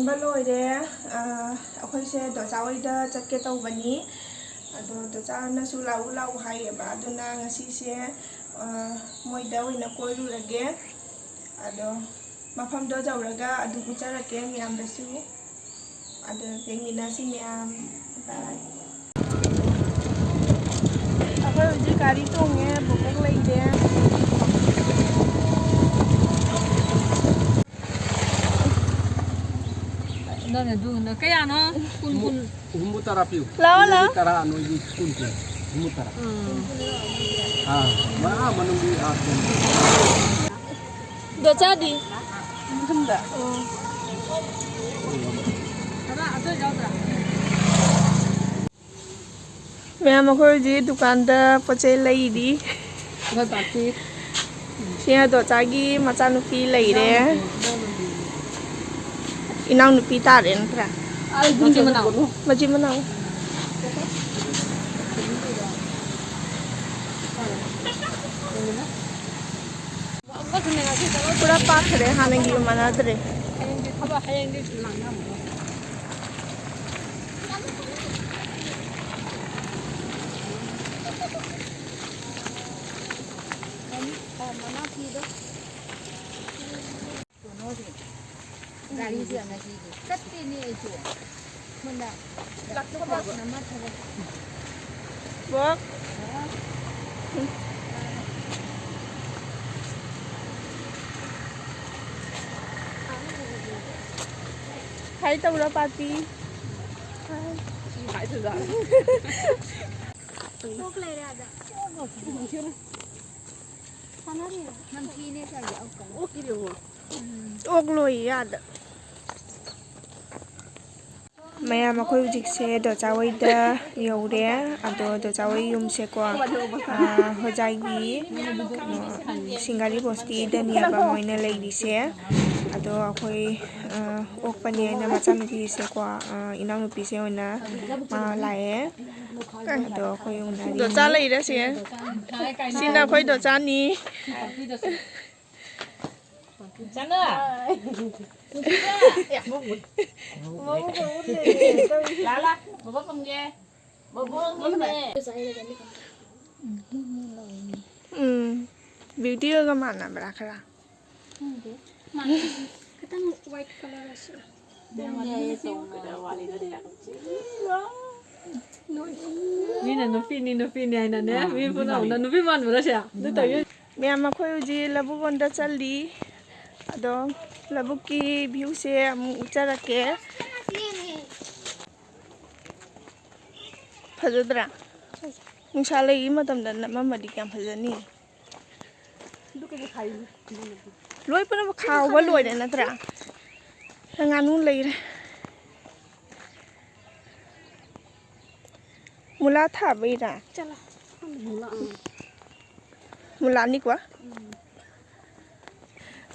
ꯂꯣꯏꯁꯤꯟꯕ ꯂꯣꯏꯔꯦ ꯑꯩꯈꯣꯏꯁꯦ ꯗꯣꯆꯥ ꯍꯣꯏꯗ ꯆꯠꯀꯦ ꯇꯧꯕꯅꯤ ꯑꯗꯣ ꯗꯣꯆꯥꯅꯁꯨ ꯂꯥꯛꯎ ꯂꯥꯛꯎ ꯍꯥꯏꯌꯦꯕ ꯑꯗꯨꯅ ꯉꯁꯤꯁꯦ ꯃꯣꯏꯗ ꯑꯣꯏꯅ ꯀꯣꯏꯔꯨꯔꯒꯦ ꯑꯗꯣ ꯃꯐꯝꯗꯣ ꯌꯧꯔꯒ ꯑꯗꯨ ꯎꯠꯆꯔꯛꯀꯦ ꯃꯌꯥꯝꯗꯁꯨ ꯑꯗꯣ ꯌꯦꯡꯃꯤꯟꯅꯁꯤ ꯃꯌꯥꯝ ꯕꯥꯏ ꯑꯩꯈꯣꯏ ꯍꯧꯖꯤꯛ ꯒꯥꯔꯤ ꯇꯣꯡꯉꯦ ꯕꯣꯕꯣꯛ ꯂꯩꯔꯦ Nana dulu, kaya ano? Kun. Humbu terapi. Lawa lah. Tara anu di kun. Humbu tara. Ah, mana menunggu aku. Docha di. Enggak. Ma'am aku di dukanda pocel lagi di. Siya docha gi macan nupi lagi deh. Inang nupi tarin kira. Maji menang. Pura pak deh, hane gi mana deh. Gari sih anak sih, tapi ni itu, mana, nama siapa? Bok. Hai tao udah pati. Hai tu dah. Bok leh ada. Mana ni? Nanti ni saya akan. Oh kiri oh. Ok lôi ada. Maya makoi ujikse docha hoida yore ado docha hoi yumse kwa hojai singari bosti daniaba moina leidise ado akoi okpani na machanupi se kwa inanupi se oina lae ado akoi unari docha leire se sina akoi docha ni Sana. Lala, bawa pemge, bawa pemge. Beauty का मानना बड़ा खरा Kita white color aja. Ni nufi ni aina ne. Ni pun ada nufi mana berasa? Itu tahu. मैं आमको उजी लबु बंदा चली अदो लबु की व्यू से ऊंचा रखे फजदरा नुसाले ई मतम द नममदि क्याम फजनी लोय पन खाव लोय रे नत्रा ngaनु लेरे मुला था बेरा चला Mulani kwa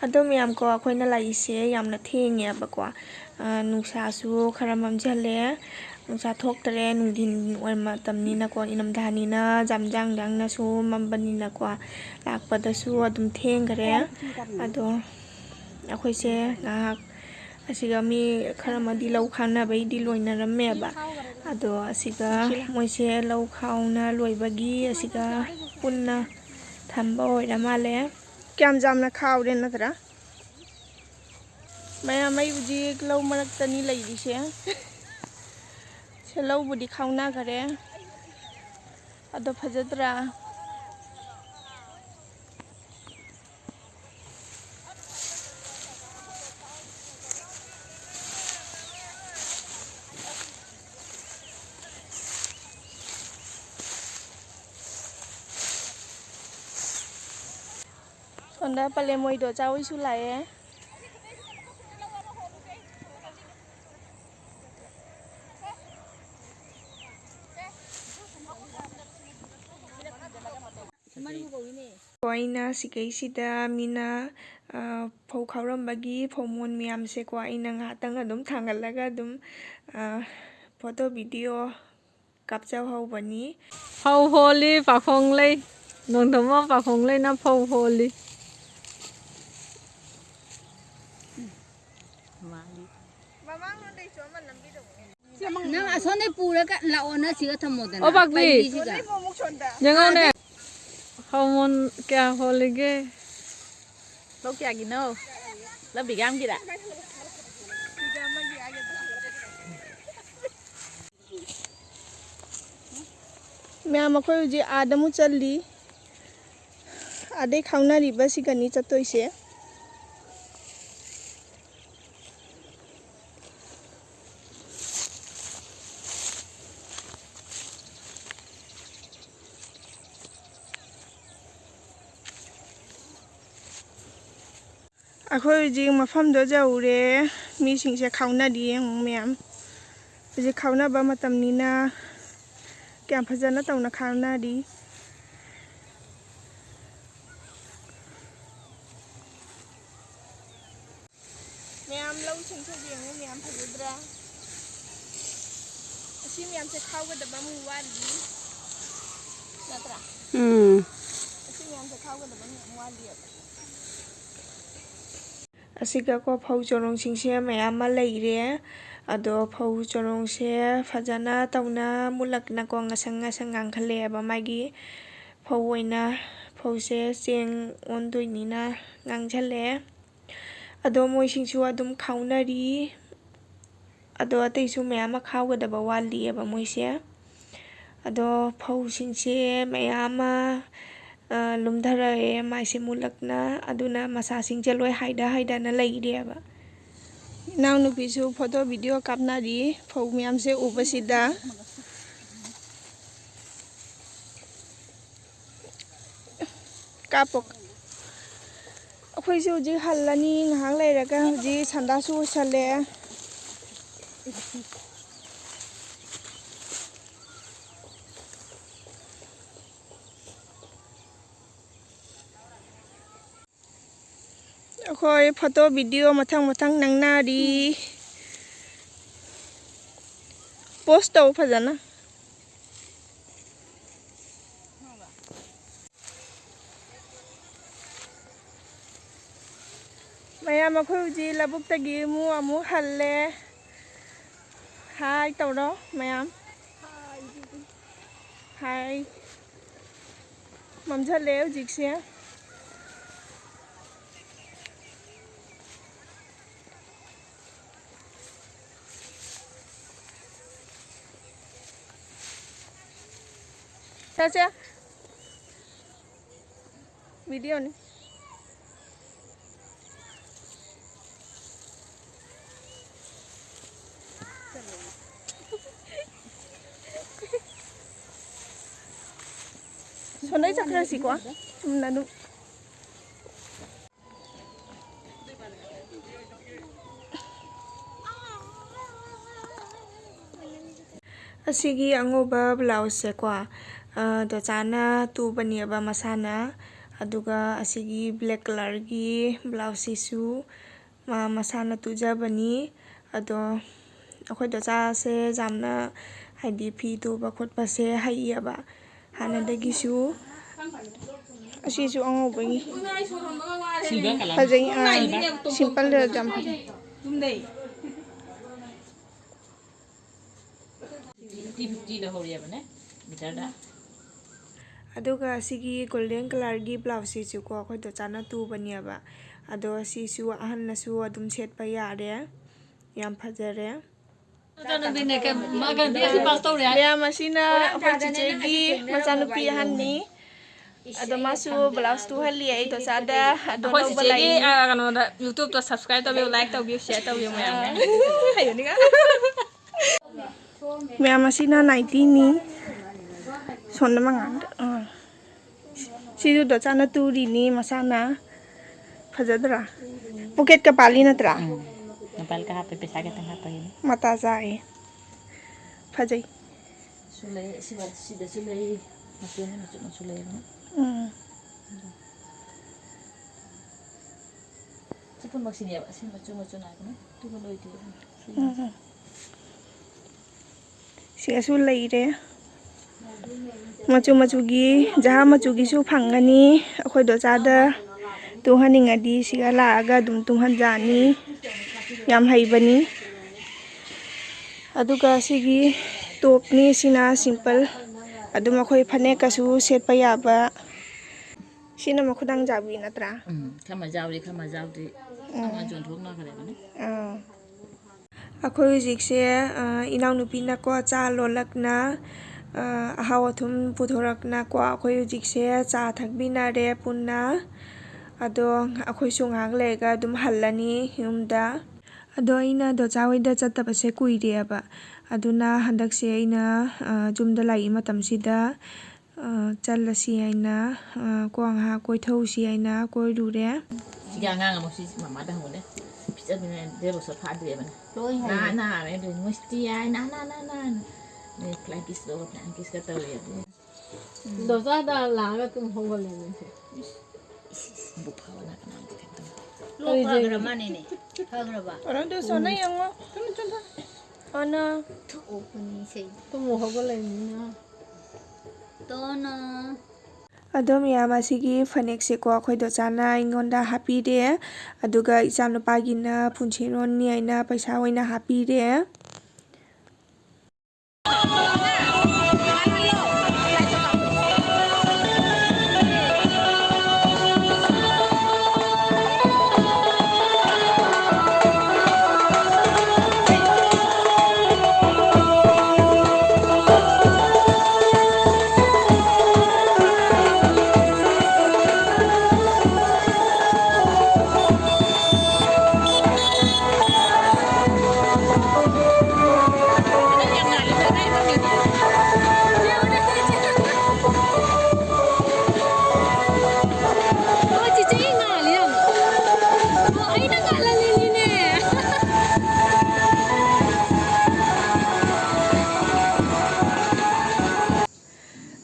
adom yam ko akoina laise yamna thenge ba kwa nungsa su khara mamjale nungsa thoktre nungdin oi matamni na ko inam dhani na jamjang dang na su mambani na kwa lakpada su adum thengare ado akoi se ngahak asiga mi khara madi lau khana bai di loina ramme ba ado asiga moise lau khauna loibagi asiga punna thamba oira male kyam jamna khawre natra maya mai uji lau marak tani laidi se lau budi khawna gare ado phajadra Sonda pale moi docha hoi su lae koina sikai sida mina phau khawram bagi phomon miam se ko aina nga tang adum thangalaga adum photo video capture hau bani Phau holi pakhong lei, nong thoma pakhong lei na phau holi. mama Nang asone pura ka laona siga thamodana. O bakbi. Jangan ne. Hormon kya holige? Lo kya gino? Lo bigam kira. Ma'am अखोई जी आदमु चली आदे खाउना रिबा सिगनी चतोइसे अखोई जी मफम दो जाउरे मी सिंगसे खाउना दिए ma'am जी खाउना बा मतमनिना क्या फजना तौना खाना दी ma'am lau sing so biang ma'am फजद्रा असी मैम से खाओ के दबा मु वाली नत्रा असी मैम से खाओ के दबा मु वाली असिगा को फौ चोरों सिंग से मैम मा लेइरे अदो फौ चोरों से फजना तौना मुलकना को ngasang ngangkhale ba magi फौ ओइना फौ से चेंग ओनदोइनिना ngangjale अदो मोइ सिंगसु अदुम खाउनारी अदो अतैसु मैम खाउगदबा वाली एबा मोइसे अदो फौ सिंगसे मैम लुमधराए माइसे मुलकना अदुना मसा सिंगजे लोय हाइदा ना लैरेबा नाउ नुपिसु फोटो वीडियो कापनारी फौ मैम से उबसिदा कापक अखोइसु जी हल्लानी ngahang leiraga ji sandasu sale अखोइ फोटो वीडियो मथंग नंगनारी पोस्ट तौ फजना मैम अखोइ लबुक तगी मु अमु हल्ले हाय तौरो मैम हाय ममझले जिक्से चाचा वीडियो ने सोनाई चक्र सिक्वा नानु असिगी अंगोबा ब्लाउज से क्वा दोचाना तुबनियबा मसाना अदुगा असिगी ब्लैक कलर की ब्लाउज सिसु मसाना तुजाबनी अदो अखोइ दोचा से जामना हाइदी फी तुबा खोटपा से हाइयाबा हानादगिसु असिसु अंगोबगी फजै सिंपल जाम फजै अदुगा असिगी गोल्डन कलर की ब्लाउज सिसु को अखोइ दोचाना तुबनियबा अदो सिसु अहन्नसु अदुम सेटपा यारे याम फजरे मैम असिना अखोइ चिचेगी मचानुपी अहन्नी अदो मासु ब्लाउज तुहली आई दोचादा अदो नौबा लाई कनोदा यूट्यूब तो सब्सक्राइब तबियो लाइक तबियो शेयर तबियो मैम हायोनिगा मैम असिना 90 नि सोना मंगान सिजु दोचाना तुरी नि मसाना फजदरा पॉकेट का पाली नत्रा Napal ka hape pesa ka tanga pagin. मता जाए फजै Sulay sida sulay masune sulay no. Sapun maksini ya sin macu na no. Tu loy ti. सियासु लैरे मचुगी जहा मचुगी सु फंगनी अखोइ दोचादा तुहनिंगदी सिगा लागा दुम तुहन जानी याम हाइबनी ꯑꯗꯨꯒ ꯁꯤꯒꯤ ꯇꯣꯞꯅꯤ ꯁꯤꯅ ꯁꯤꯝꯄꯜ ꯑꯗꯨꯝ ꯑꯩꯈꯣꯏ ꯐꯅꯦꯛꯀꯁꯨ ꯁꯦꯠꯄ ꯌꯥꯕ ꯁꯤꯅ ꯃꯈꯨꯗꯥꯡ ꯖꯥꯕꯤ ꯅꯠꯇ꯭ꯔꯥ Kama jauri ama jonthokna kharebane. ꯑꯩꯈꯣꯏ ꯍꯧꯖꯤꯛꯁꯦ ꯏꯅꯥꯎꯅꯨꯄꯤꯅꯀꯣ ꯆꯥ ꯂꯣꯜꯂꯛꯅ ꯑꯍꯥꯎ ꯑꯊꯨꯝ ꯄꯨꯊꯣꯔꯛꯅꯀꯣ ꯑꯩꯈꯣꯏ ꯍꯧꯖꯤꯛꯁꯦ ꯆꯥ ꯊꯛꯃꯤꯟꯅꯔꯦ ꯄꯨꯟꯅ ꯑꯗꯣ ꯑꯩꯈꯣꯏꯁꯨ ꯉꯥꯏꯍꯥꯛ ꯂꯩꯔꯒ ꯑꯗꯨꯝ ꯍꯜꯂꯅꯤ ꯌꯨꯝꯗ ꯑꯗꯣ ꯑꯩꯅ ꯗꯣꯆꯥ ꯍꯣꯏꯗ ꯆꯠꯇꯕꯁꯦ ꯀꯨꯏꯔꯦꯕ ꯑꯗꯨꯅ ꯍꯟꯗꯛꯁꯦ ꯑꯩꯅ ꯌꯨꯝꯗ ꯂꯥꯛꯏ ꯃꯇꯝꯁꯤꯗ ꯆꯠꯂꯁꯤ ꯍꯥꯏꯅ ꯀꯣ ꯉꯥꯏꯍꯥꯛ ꯀꯣꯏꯊꯧꯁꯤ ꯍꯥꯏꯅ ꯀꯣꯏꯔꯨꯔꯦ Siga nga nga mo si mama da hone. Pizza bine de bo so pha de bane. Na me de musti ai na. Ne plan kis do plan kis ka taw ye. Docha da laga tum hogale ne. Bu pha na kana ka ta. Lo phagrama ne phagraba orang tu sana yang mo ana to opani sei tum hogale ne. to na ꯑꯗꯣ ꯃꯌꯥꯝ ꯑꯁꯤꯒꯤ ꯐꯅꯦꯛꯁꯦꯀꯣ ꯑꯩꯈꯣꯏ ꯗꯣꯆꯥꯅ ꯑꯩꯉꯣꯟꯗ ꯍꯥꯞꯄꯤꯔꯦ ꯑꯗꯨꯒ ꯏꯆꯥꯅꯨꯄꯥꯒꯤꯅ ꯄꯨꯟꯁꯤꯔꯣꯟꯅꯤ ꯍꯥꯏꯅ ꯄꯩꯁꯥ ꯑꯣꯏꯅ ꯍꯥꯞꯄꯤꯔꯦ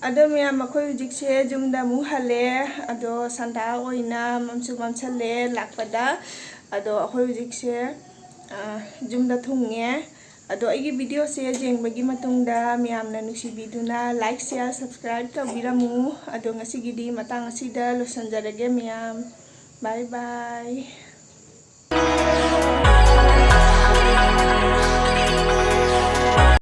ꯑꯗꯣ ꯃꯌꯥꯝ ꯑꯩꯈꯣꯏ ꯍꯧꯖꯤꯛꯁꯦ ꯌꯨꯝꯗ ꯑꯃꯨꯛ ꯍꯜꯂꯦ ꯑꯗꯣ ꯁꯟꯗꯥ ꯑꯣꯏꯅ ꯃꯝꯁꯨ ꯃꯝꯁꯜꯂꯦ ꯂꯥꯛꯄꯗ ꯑꯗꯣ ꯑꯩꯈꯣꯏ ꯍꯧꯖꯤꯛꯁꯦ ꯌꯨꯝꯗ ꯊꯨꯡꯉꯦ ꯑꯗꯣ ꯑꯩꯒꯤ ꯚꯤꯗꯤꯑꯣꯁꯦ ꯌꯦꯡꯕꯒꯤ ꯃꯇꯨꯡꯗ ꯃꯌꯥꯝꯅ ꯅꯨꯡꯁꯤꯕꯤꯗꯨꯅ ꯂꯥꯏꯛ ꯁꯤꯌꯔ ꯁꯕꯁꯀ꯭ꯔꯥꯏꯕ ꯇꯧꯕꯤꯔꯝꯃꯨ ꯑꯗꯣ ꯉꯁꯤꯒꯤꯗꯤ ꯃꯇꯥꯡ ꯑꯁꯤꯗ ꯂꯣꯏꯁꯤꯟꯖꯔꯒꯦ ꯃꯌꯥꯝ ꯕꯥꯏ ꯕꯥꯏ